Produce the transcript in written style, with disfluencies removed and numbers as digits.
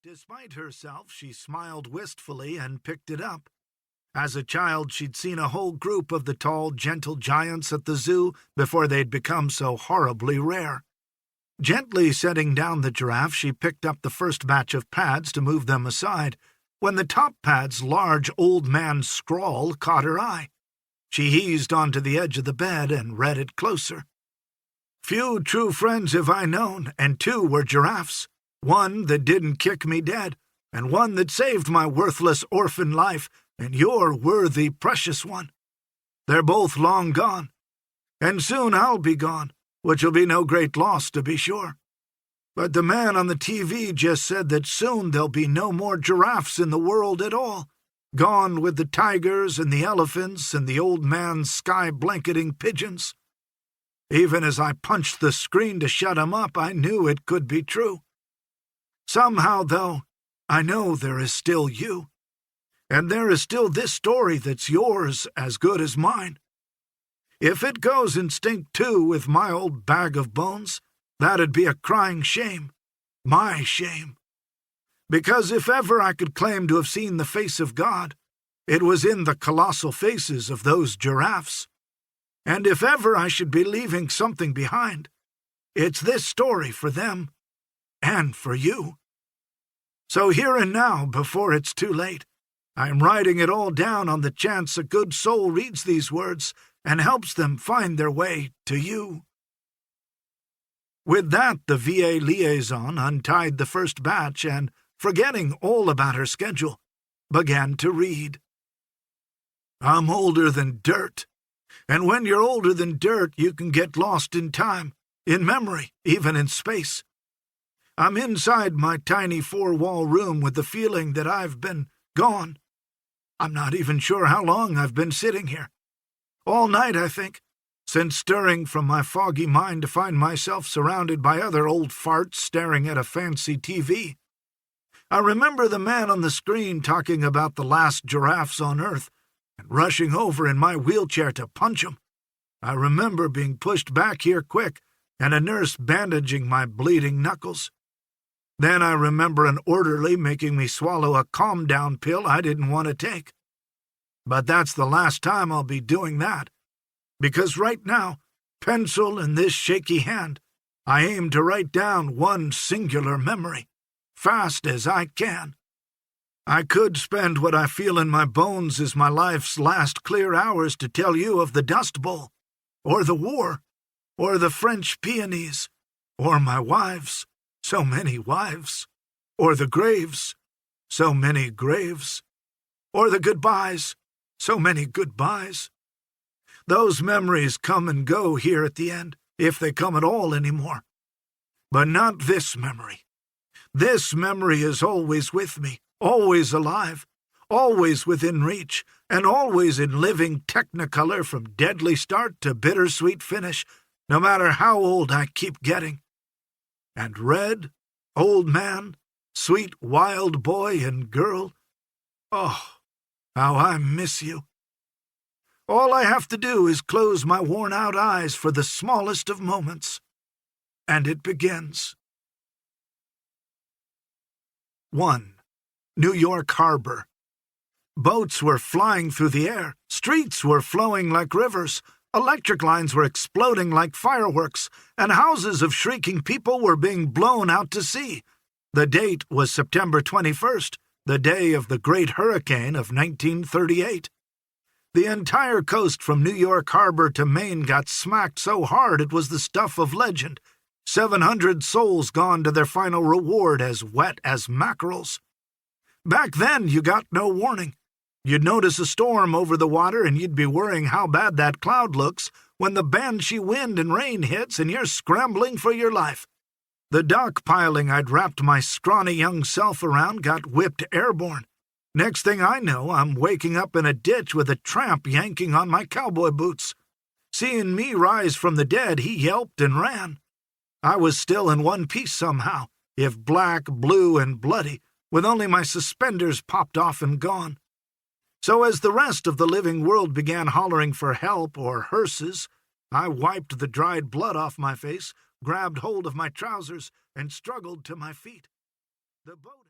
Despite herself, she smiled wistfully and picked it up. As a child, she'd seen a whole group of the tall, gentle giants at the zoo before they'd become so horribly rare. Gently setting down the giraffe, she picked up the first batch of pads to move them aside, when the top pad's large old man scrawl caught her eye. She eased onto the edge of the bed and read it closer. "Few true friends have I known, and 2 were giraffes. One that didn't kick me dead, and one that saved my worthless orphan life, and your worthy precious one. They're both long gone, and soon I'll be gone, which'll be no great loss to be sure. But the man on the TV just said that soon there'll be no more giraffes in the world at all, gone with the tigers and the elephants and the old man's sky-blanketing pigeons. Even as I punched the screen to shut him up, I knew it could be true. Somehow, though, I know there is still you, and there is still this story that's yours as good as mine. If it goes instinct too with my old bag of bones, that'd be a crying shame, my shame. Because if ever I could claim to have seen the face of God, it was in the colossal faces of those giraffes. And if ever I should be leaving something behind, it's this story for them and for you. So here and now, before it's too late, I'm writing it all down on the chance a good soul reads these words and helps them find their way to you." With that, the VA liaison untied the first batch and, forgetting all about her schedule, began to read. "I'm older than dirt, and when you're older than dirt, you can get lost in time, in memory, even in space. I'm inside my tiny 4-wall room with the feeling that I've been gone. I'm not even sure how long I've been sitting here. All night, I think, since stirring from my foggy mind to find myself surrounded by other old farts staring at a fancy TV. I remember the man on the screen talking about the last giraffes on Earth and rushing over in my wheelchair to punch him. I remember being pushed back here quick and a nurse bandaging my bleeding knuckles. Then I remember an orderly making me swallow a calm-down pill I didn't want to take. But that's the last time I'll be doing that, because right now, pencil in this shaky hand, I aim to write down one singular memory, fast as I can. I could spend what I feel in my bones as my life's last clear hours to tell you of the Dust Bowl, or the war, or the French peonies, or my wives, so many wives, or the graves, so many graves, or the goodbyes, so many goodbyes. Those memories come and go here at the end, if they come at all anymore. But not this memory. This memory is always with me, always alive, always within reach, and always in living technicolor from deadly start to bittersweet finish, no matter how old I keep getting. And Red, old man, sweet wild boy and girl, oh, how I miss you. All I have to do is close my worn-out eyes for the smallest of moments, and it begins. 1. New York Harbor. Boats were flying through the air, streets were flowing like rivers, electric lines were exploding like fireworks, and houses of shrieking people were being blown out to sea. The date was September 21st, the day of the Great Hurricane of 1938. The entire coast from New York Harbor to Maine got smacked so hard it was the stuff of legend. 700 souls gone to their final reward as wet as mackerels. Back then, you got no warning. You'd notice a storm over the water and you'd be worrying how bad that cloud looks when the banshee wind and rain hits and you're scrambling for your life. The dock piling I'd wrapped my scrawny young self around got whipped airborne. Next thing I know, I'm waking up in a ditch with a tramp yanking on my cowboy boots. Seeing me rise from the dead, he yelped and ran. I was still in one piece somehow, if black, blue, and bloody, with only my suspenders popped off and gone. So as the rest of the living world began hollering for help or hearses, I wiped the dried blood off my face, grabbed hold of my trousers, and struggled to my feet. The boat